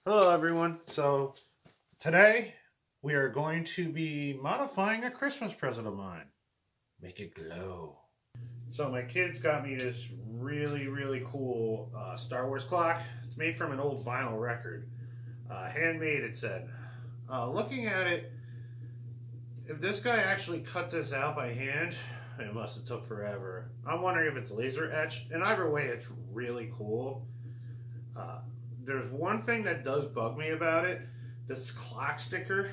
Hello everyone. So today we are going to be modifying a Christmas present of mine. Make it glow. So my kids got me this really cool Star Wars clock. It's made from an old vinyl record. Handmade, it said. Looking at it, if this guy actually cut this out by hand, it must have took forever. I'm wondering if it's laser etched. In either way, it's really cool. There's one thing that does bug me about it. This clock sticker,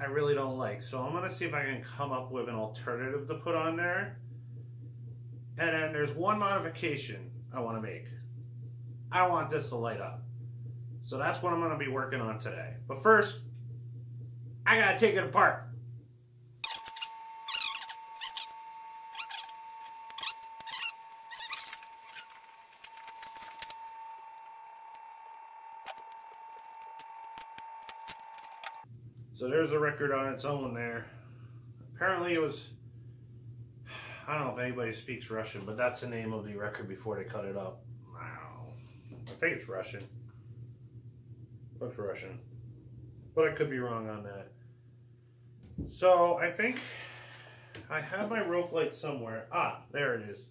I really don't like. So I'm going to see if I can come up with an alternative to put on there. And then there's one modification I want to make. I want this to light up. So that's what I'm going to be working on today. But first, I got to take it apart. So there's a record on its own there. Apparently it was, I don't know if anybody speaks Russian, but that's the name of the record before they cut it up. Wow. I think it's Russian. Looks Russian. But I could be wrong on that. So I think I have my rope light somewhere. Ah, there it is.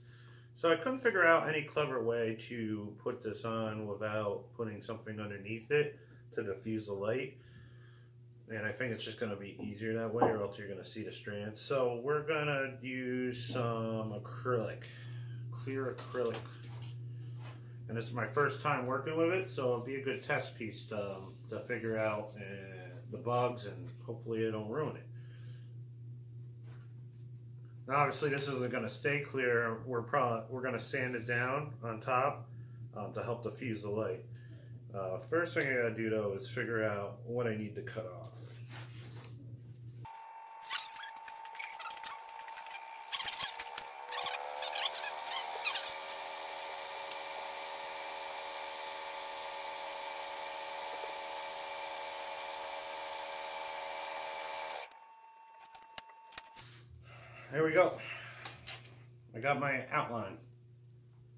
So I couldn't figure out any clever way to put this on without putting something underneath it to diffuse the light. And I think it's just going to be easier that way, or else you're going to see the strands. So we're going to use some acrylic, clear acrylic. And this is my first time working with it, so it'll be a good test piece to figure out the bugs, and hopefully it don't ruin it. Now obviously this isn't going to stay clear. We're going to sand it down on top to help diffuse the light. First thing I gotta do though is figure out what I need to cut off. There we go. I got my outline.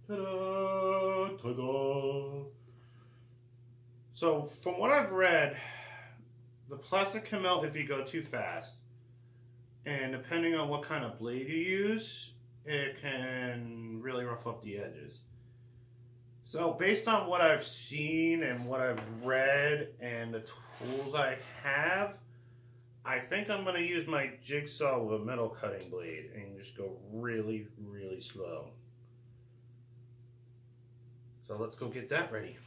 Ta-da! Ta-da! So, from what I've read, the plastic can melt if you go too fast. And depending on what kind of blade you use, it can really rough up the edges. So, based on what I've seen and what I've read and the tools I have, I think I'm going to use my jigsaw with a metal cutting blade and just go really slow. So, let's go get that ready.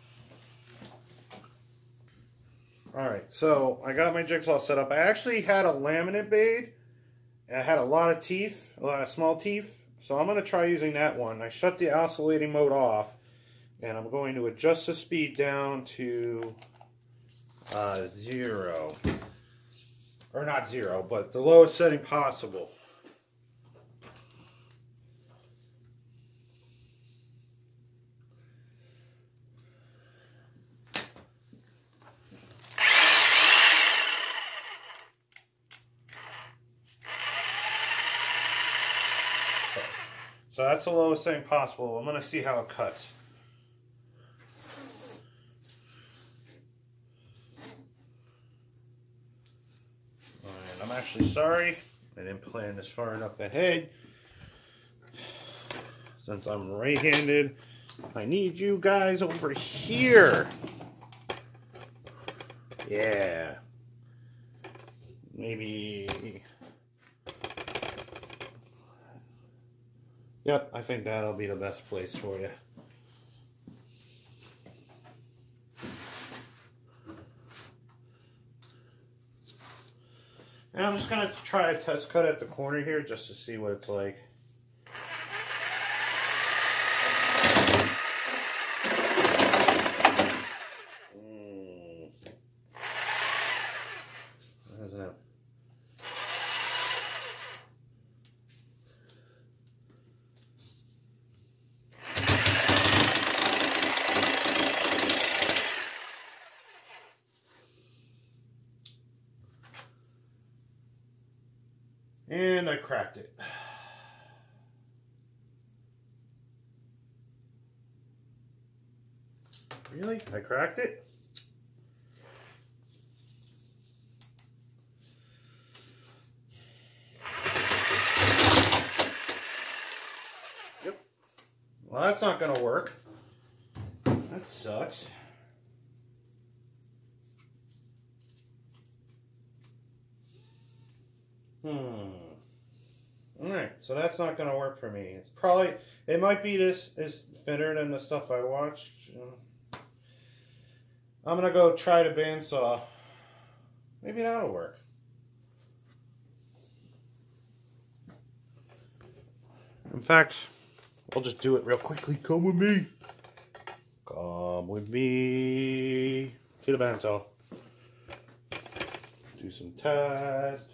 Alright, so I got my jigsaw set up. I actually had a laminate blade. It had a lot of teeth, a lot of small teeth. So I'm going to try using that one. I shut the oscillating mode off. And I'm going to adjust the speed down to 0. Or not 0, but the lowest setting possible. So that's the lowest thing possible. I'm going to see how it cuts. And I'm actually sorry I didn't plan this far enough ahead. Since I'm right-handed, I need you guys over here. Yeah. Maybe... Yep, I think that'll be the best place for you. And I'm just going to try a test cut at the corner here just to see what it's like. How's that? And I cracked it. Really? I cracked it? Well, that's not gonna work. That sucks. Alright, so that's not gonna work for me. It's probably, it might be this is thinner than the stuff I watched. I'm gonna go try the bandsaw. Maybe that'll work. In fact, I'll just do it real quickly. Come with me. Come with me. To the bandsaw. Do some tests.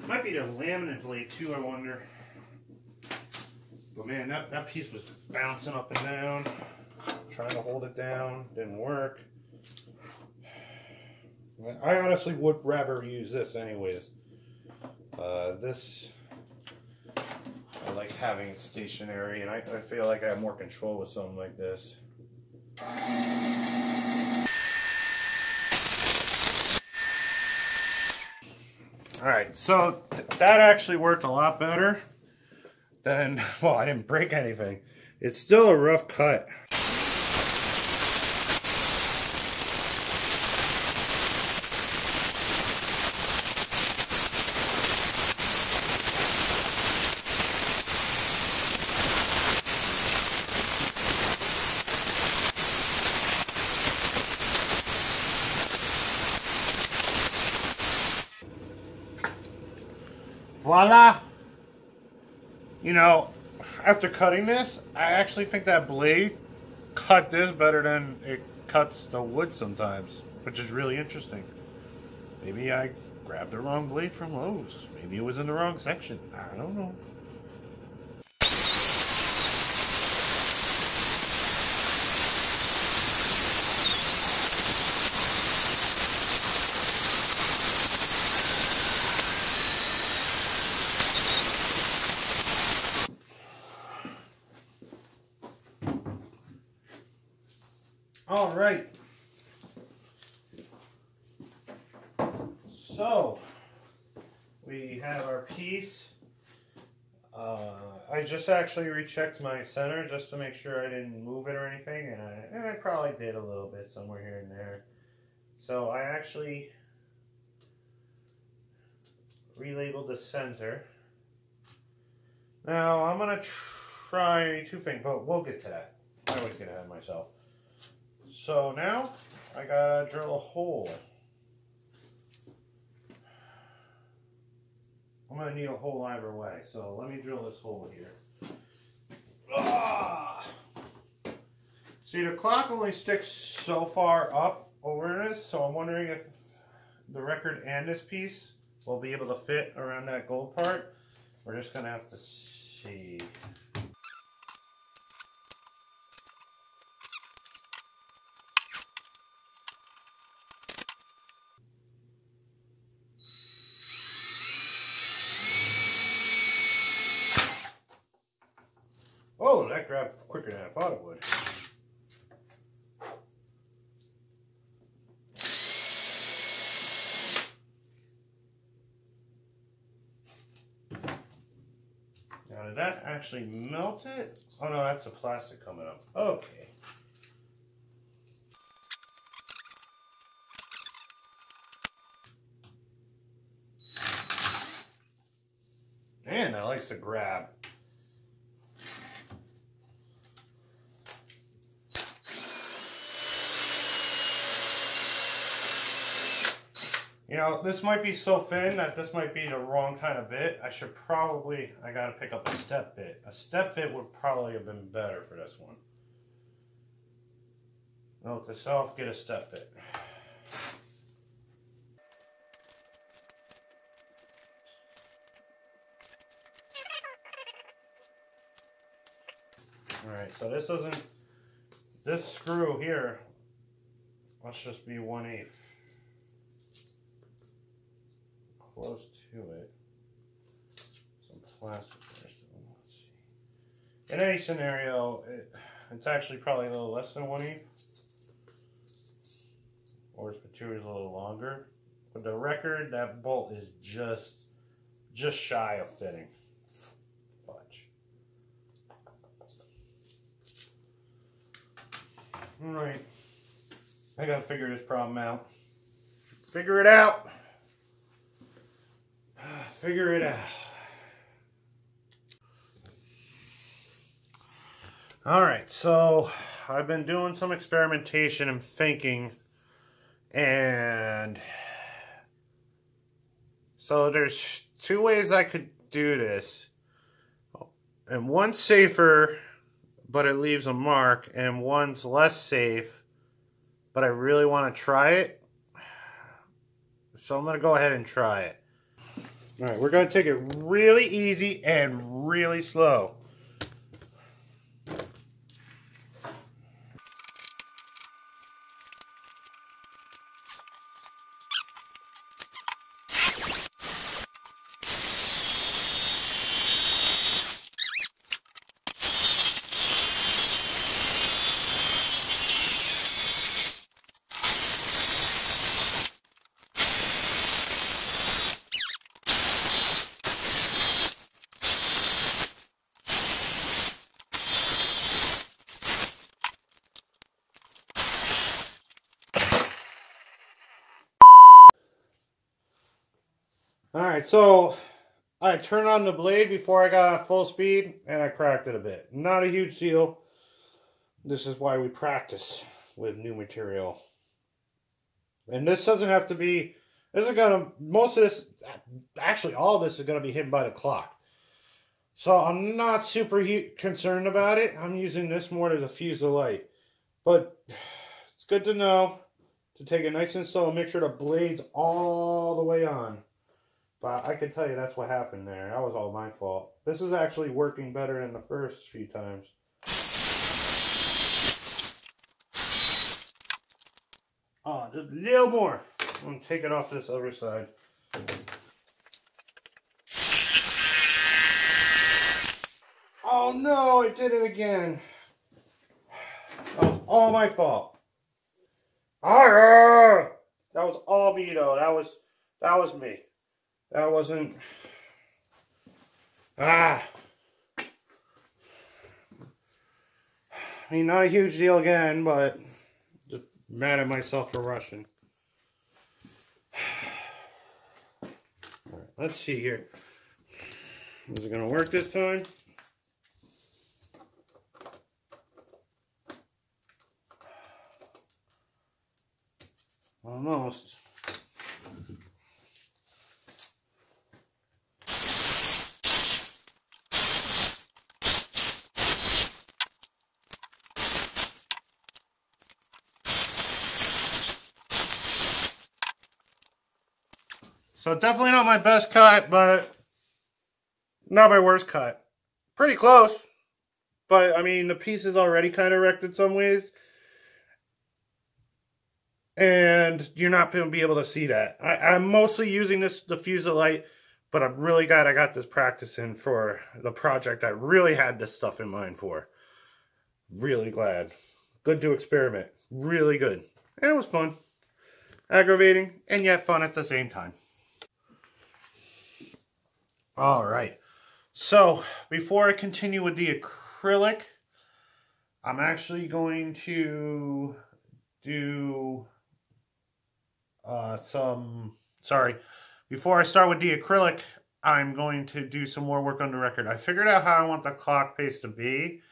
Might be the laminate blade too, I wonder. But man, that piece was bouncing up and down. Trying to hold it down, didn't work. I honestly would rather use this anyways. This, I like having it stationary, and I feel like I have more control with something like this. Alright, so that actually worked a lot better than, well, I didn't break anything. It's still a rough cut. Voila! You know, after cutting this, I actually think that blade cut this better than it cuts the wood sometimes, which is really interesting. Maybe I grabbed the wrong blade from Lowe's. Maybe it was in the wrong section. I don't know. All right. So we have our piece. I just actually rechecked my center just to make sure I didn't move it or anything, and I probably did a little bit somewhere here and there. So I actually relabeled the center. Now I'm gonna try two things, but we'll get to that. I always get ahead of myself. So now I gotta drill a hole. I'm gonna need a hole either way, so let me drill this hole here. See, the clock only sticks so far up over this, so I'm wondering if the record and this piece will be able to fit around that gold part. We're just gonna have to see. Oh, that grabbed quicker than I thought it would. Now, did that actually melt it? Oh no, that's the plastic coming up. Okay. Man, that likes to grab. You know, this might be so thin that this might be the wrong kind of bit. I gotta pick up a step bit. A step bit would probably have been better for this one. Note to self, get a step bit. Alright, so this screw here, let's just be 1/8. Close to it. Some plastic there. So let's see. In any scenario, it's actually probably a little less than 1/8. Or its material is a little longer, For the record, that bolt is just shy of fitting. Fudge. Alright. I gotta figure this problem out. Figure it out. Figure it out. Alright, so I've been doing some experimentation and thinking, and so there's two ways I could do this. And one's safer, but it leaves a mark, and one's less safe, but I really want to try it. So I'm going to go ahead and try it. Alright, we're going to take it really easy and really slow. Alright, so I turned on the blade before I got on full speed, and I cracked it a bit. Not a huge deal. This is why we practice with new material. And this doesn't have to be, most of this, actually all of this is going to be hidden by the clock. So I'm not super concerned about it. I'm using this more to diffuse the light. But it's good to know to take it nice and slow and make sure the blade's all the way on. But I can tell you that's what happened there. That was all my fault. This is actually working better than the first few times. Oh, just a little more. I'm going to take it off this other side. Oh no, it did it again. That was all my fault. That was all me though. That was me. That wasn't... I mean, not a huge deal again, but just mad at myself for rushing. Alright, let's see here. Is it going to work this time? Almost. So definitely not my best cut, but not my worst cut. Pretty close. But, I mean, the piece is already kind of wrecked in some ways. And you're not going to be able to see that. I'm mostly using this to diffuse the light, but I'm really glad I got this practice in for the project I really had this stuff in mind for. Really glad. Good to experiment. Really good. And it was fun. Aggravating, and yet fun at the same time. Alright. So, before I continue with the acrylic, I'm actually going to do before I start with the acrylic, I'm going to do some more work on the record. I figured out how I want the clock face to be.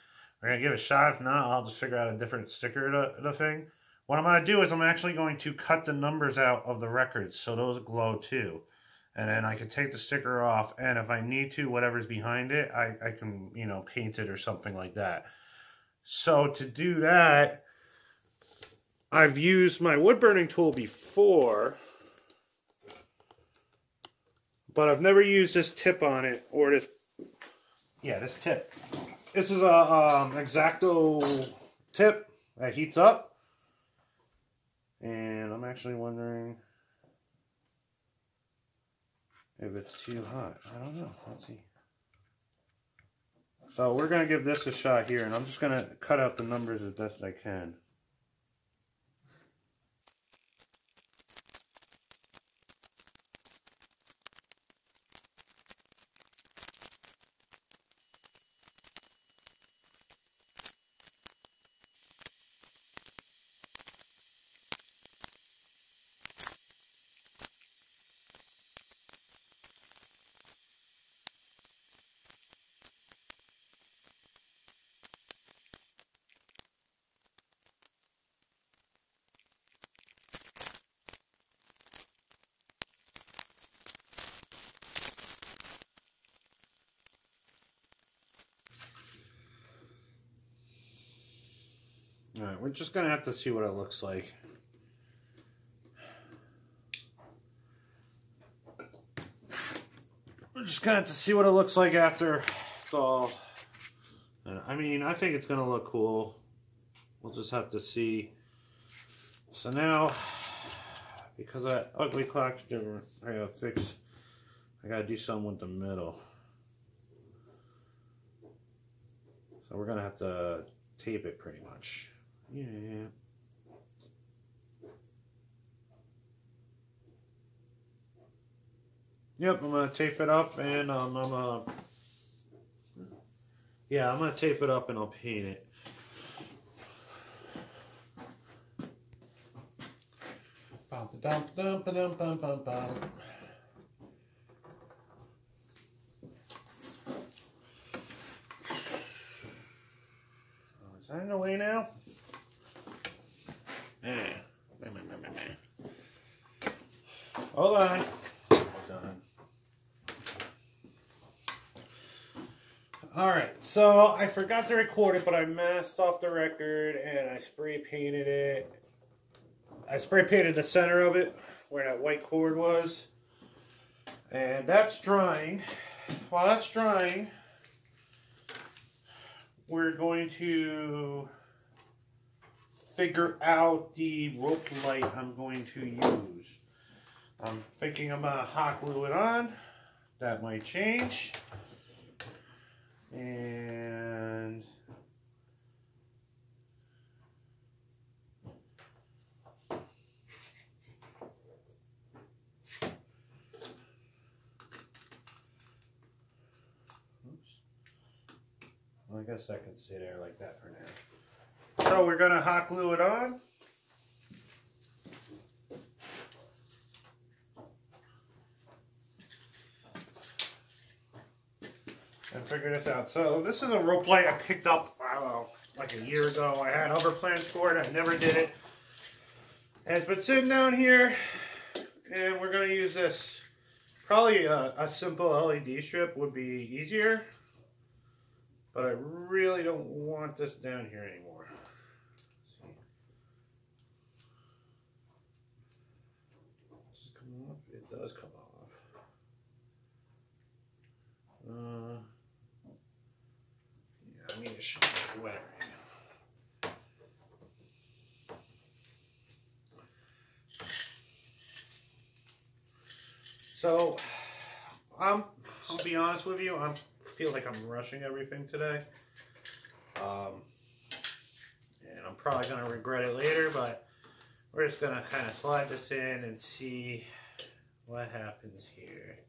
We're going to give it a shot. If not, I'll just figure out a different sticker to the thing. What I'm going to do is I'm actually going to cut the numbers out of the records so those glow too. And then I can take the sticker off, and if I need to, whatever's behind it, I can, you know, paint it or something like that. So to do that, I've used my wood burning tool before, but I've never used this tip on it, or this, yeah, this tip. This is a X-Acto tip that heats up, and I'm actually wondering if it's too hot. I don't know. Let's see. So we're going to give this a shot here, and I'm just going to cut out the numbers as best I can. Alright, we're just going to have to see what it looks like. We're just going to have to see what it looks like after it's all... I mean, I think it's going to look cool. We'll just have to see. So now, because that ugly clock's different, I gotta do something with the middle. So we're going to have to tape it pretty much. Yeah. Yep, I'm gonna tape it up, and I'm gonna tape it up and I'll paint it. Bum, bum, bum, bum, bum, bum, bum. Is that in the way now? Hold on. Done. Alright, so I forgot to record it, but I masked off the record and I spray painted it. I spray painted the center of it where that white cord was. And that's drying. While that's drying, we're going to figure out the rope light I'm going to use. I'm thinking I'm going to hot glue it on. That might change. And oops. Well, I guess that can stay there like that for now. So we're going to hot glue it on. And figure this out. So this is a rope light I picked up, I don't know, like a year ago. I had other plans for it. I never did it. And it's been sitting down here, and we're going to use this. Probably a simple LED strip would be easier, but I really don't want this down here anymore. Let's see. Does this come off? It does come off. I mean, it should be wet right now. So, I'll be honest with you, I feel like I'm rushing everything today. And I'm probably going to regret it later, but we're just going to kind of slide this in and see what happens here.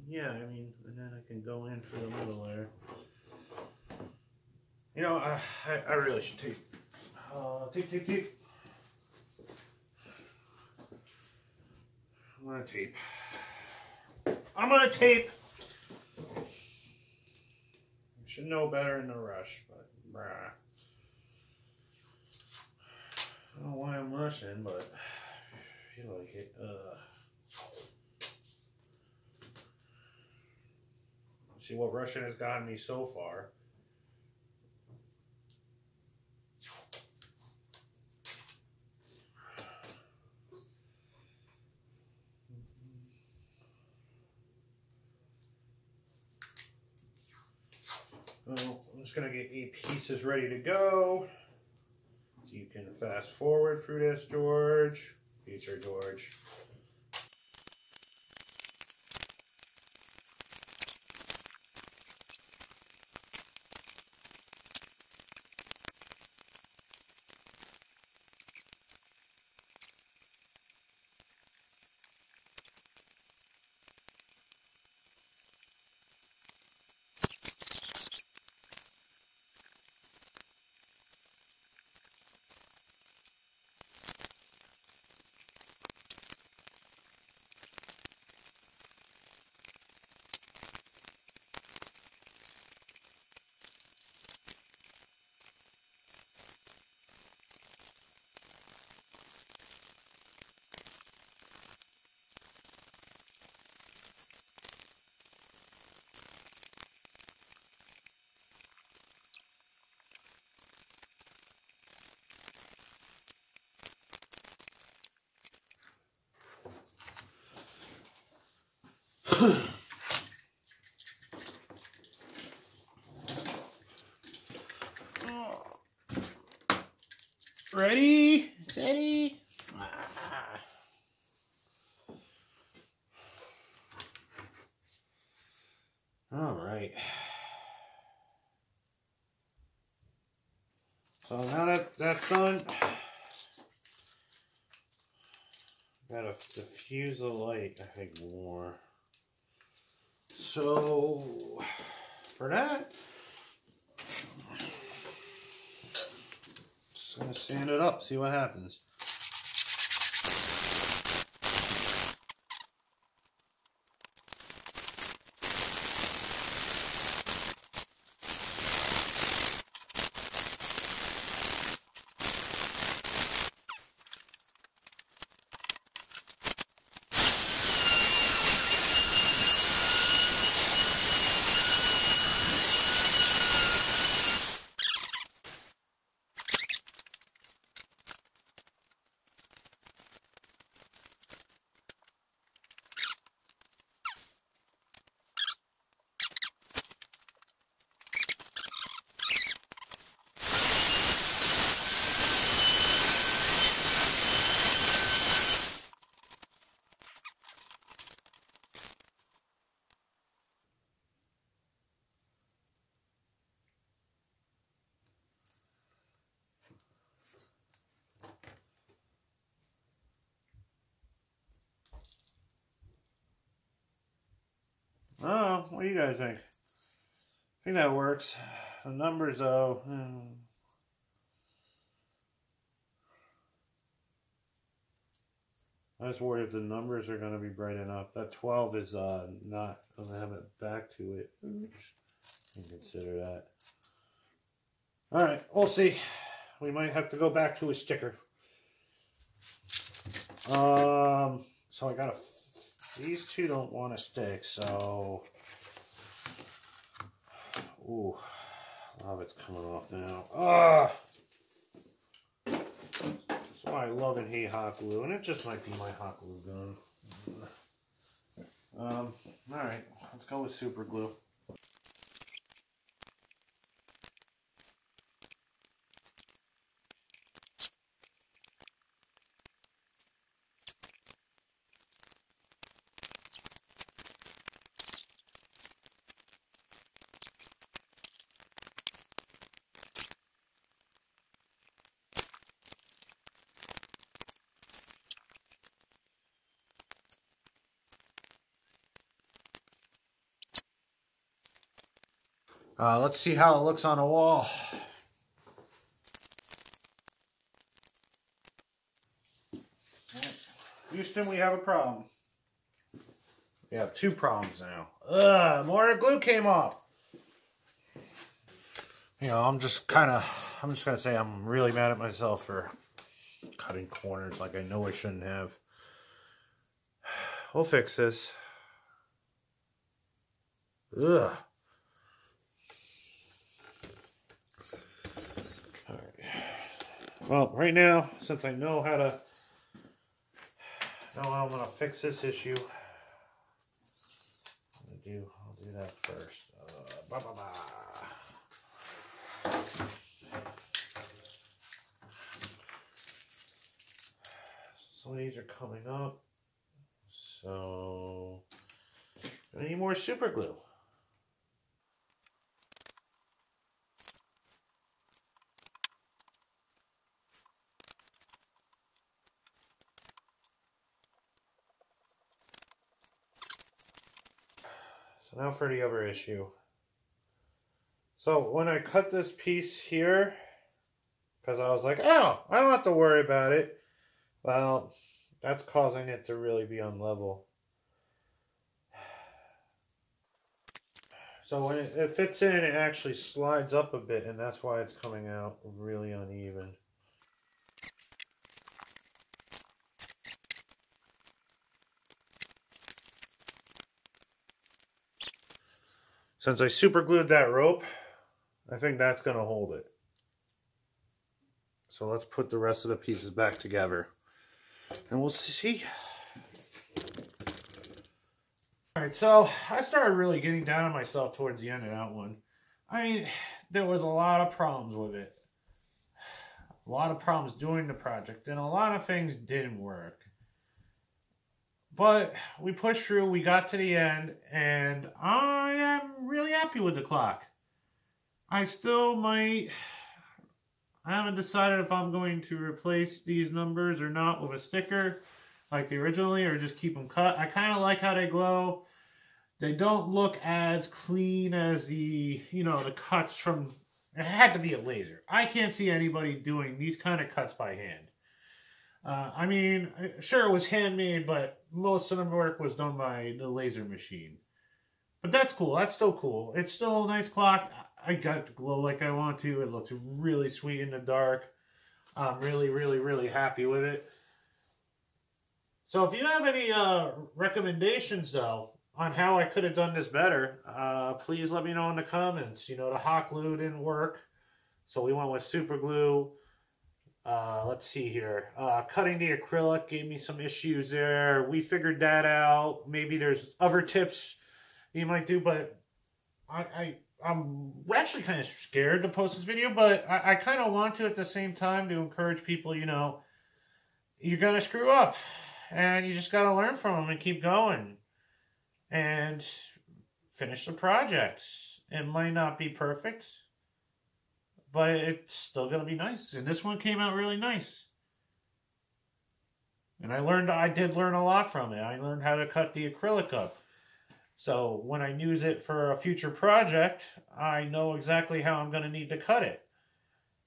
Yeah, I mean, and then I can go in for the middle there. You know, I really should tape. Tape. I'm gonna tape. I should know better in the rush, but brah. I don't know why I'm rushing, but I feel like it. See what rushing has gotten me so far. Well, I'm just going to get 8 pieces ready to go. You can fast forward through this, George. Future George. Ready? Steady? All right. So now that that's done, gotta diffuse the light, I think, more. So for that, just gonna stand it up, see what happens. Oh, what do you guys think? I think that works. The numbers, though. I was worried if the numbers are going to be bright enough. That 12 is not going to have it back to it. You can consider that. All right, we'll see. We might have to go back to a sticker. So I got these two don't want to stick, so. Ooh, a lot of it's coming off now. That's why I love and hate hot glue, and it just might be my hot glue gun. All right, let's go with super glue. Let's see how it looks on a wall. Houston, we have a problem. We have two problems now. More glue came off. You know, I'm just gonna say I'm really mad at myself for cutting corners like I know I shouldn't have. We'll fix this. Ugh. All right. Well, right now, since I know how I'm gonna fix this issue, I'll do that first. Some of these are coming up, so I need more super glue. So now for the other issue. So when I cut this piece here, because I was like, oh, I don't have to worry about it. Well, that's causing it to really be unlevel. So when it fits in, it actually slides up a bit, and that's why it's coming out really uneven. Since I super glued that rope, I think that's going to hold it. So let's put the rest of the pieces back together, and we'll see. All Alright, so I started really getting down on myself towards the end of that one. I mean, there was a lot of problems with it. A lot of problems doing the project, and a lot of things didn't work. But we pushed through, we got to the end, and I am really happy with the clock. I still might... I haven't decided if I'm going to replace these numbers or not with a sticker like the originally, or just keep them cut. I kind of like how they glow. They don't look as clean as the cuts from... It had to be a laser. I can't see anybody doing these kind of cuts by hand. I mean, sure, it was handmade, but most of the work was done by the laser machine. But that's cool. That's still cool. It's still a nice clock. I got it to glow like I want to. It looks really sweet in the dark. I'm really, really, really happy with it. So if you have any recommendations, though, on how I could have done this better, please let me know in the comments. You know, the hot glue didn't work, so we went with super glue. Let's see here. Cutting the acrylic gave me some issues there. We figured that out. Maybe there's other tips you might do, but I'm actually kind of scared to post this video, but I kind of want to at the same time to encourage people, you know, you're going to screw up, and you just got to learn from them and keep going and finish the project. It might not be perfect, but it's still going to be nice. And this one came out really nice. And I did learn a lot from it. I learned how to cut the acrylic up. So when I use it for a future project, I know exactly how I'm going to need to cut it.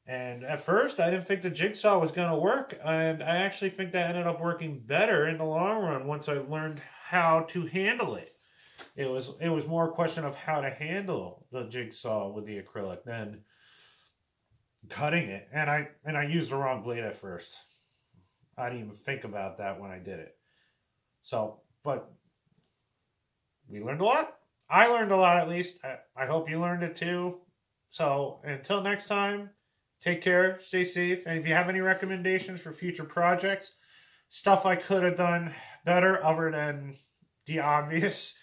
And at first, I didn't think the jigsaw was going to work. And I actually think that ended up working better in the long run once I learned how to handle it. It was more a question of how to handle the jigsaw with the acrylic than cutting it. And I used the wrong blade at first. I didn't even think about that when I did it. So, but we learned a lot. I learned a lot, at least. I hope you learned it too. So until next time, take care, stay safe. And if you have any recommendations for future projects, stuff I could have done better other than the obvious,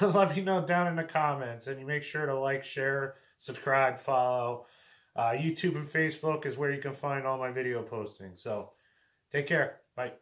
let me know down in the comments. And you make sure to like, share, subscribe, follow. YouTube and Facebook is where you can find all my video postings. So take care. Bye.